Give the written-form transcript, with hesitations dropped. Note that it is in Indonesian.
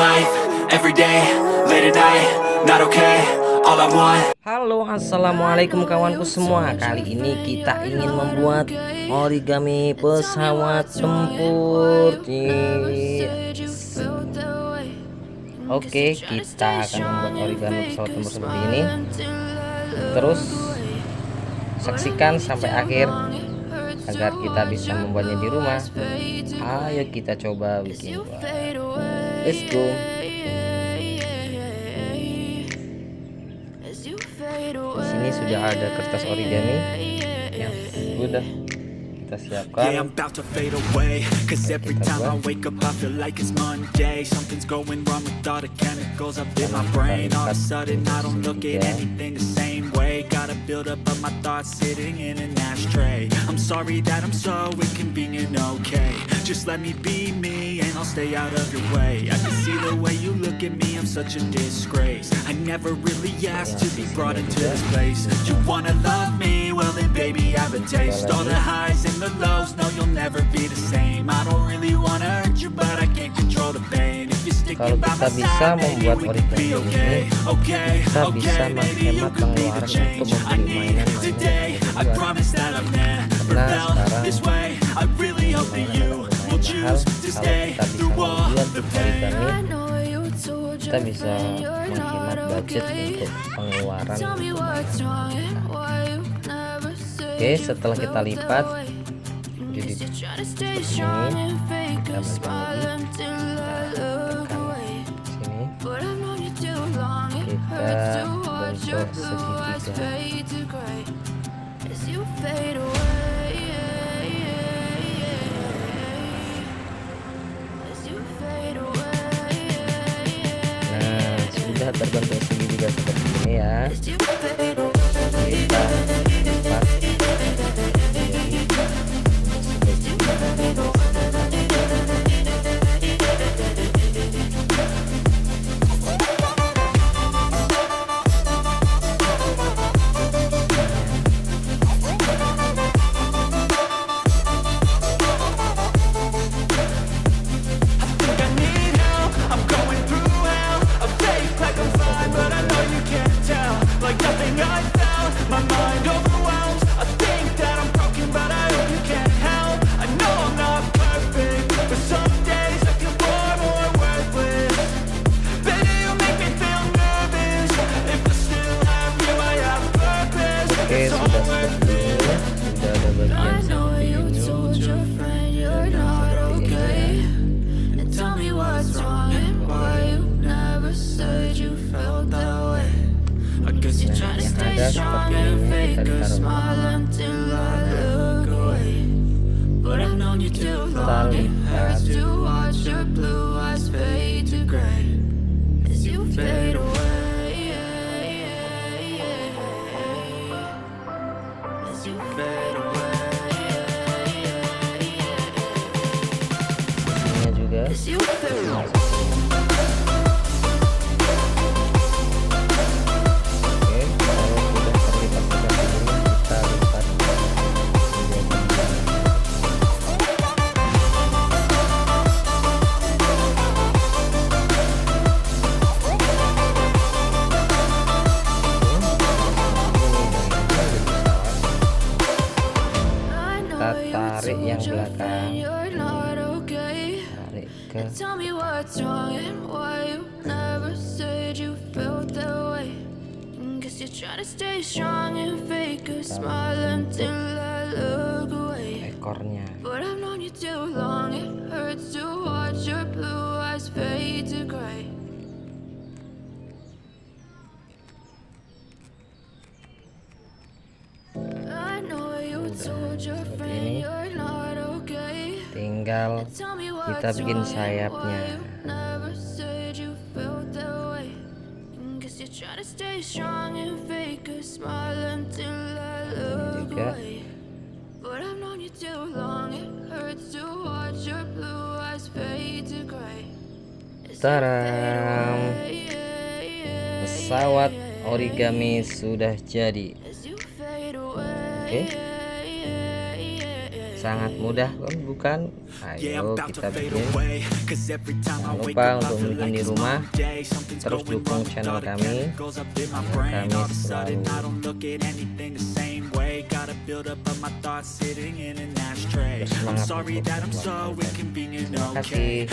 life, every day, late at night, not okay, all I want. Halo, assalamualaikum kawanku semua. Kali ini kita ingin membuat origami pesawat tempur. Oke, kita akan membuat origami pesawat tempur seperti ini. Terus saksikan sampai akhir agar kita bisa membuatnya di rumah. Ayo kita coba bikin. Let's go. Di sini sudah ada kertas origami yang sudah kita siapkan. Yeah, I'm about to fade away, cause every time I wake up I feel like it's Monday. Something's going wrong with all the chemicals up in my brain. All of a sudden I don't look at anything the same way. Gotta build up of my thoughts sitting in an ashtray. I'm sorry that I'm so inconvenient, okay. Just let me be me and I'll stay out of your way. I can see the way you look at me, I'm such a disgrace. I never really asked to be brought into this place. You wanna love me? Well then baby I have a taste. All the highs and the lows, no you'll never be the same. I don't really wanna hurt you but I can't control the pain. If you're sticking by my side, maybe we could be okay. Kita bisa menghemat pengeluaran untuk membeli mainan-mainan I promise that I've never felt this way. I really hope that you will choose to stay through all the pain. Kita bisa menghemat budget untuk pengeluaran. Oke, setelah kita lipat jadi seperti ini, kita balikan lagi, kita tekan sini, kita bentuk segitiga. Nah, sudah terbentuk segitiga seperti ini ya. Kita lipat Oke, sudah seperti ini, sudah ada bagian seperti ini. Nah, yang ada seperti ini kita ditaruh. Kita lipat. Ini juga. Oke, kalau sudah terlipat seperti ini, kita lipat. Kita tarik yang belakang, tarik ke ekornya. Seperti ini, tinggal kita bikin sayapnya. Ini juga. Taram, pesawat origami sudah jadi. Oke, Sangat mudah bukan? Ayo kita bikin. Jangan lupa untuk bikin di rumah. Terus dukung channel kami agar kami selalu bersemangat untuk membuat konten. Terima kasih.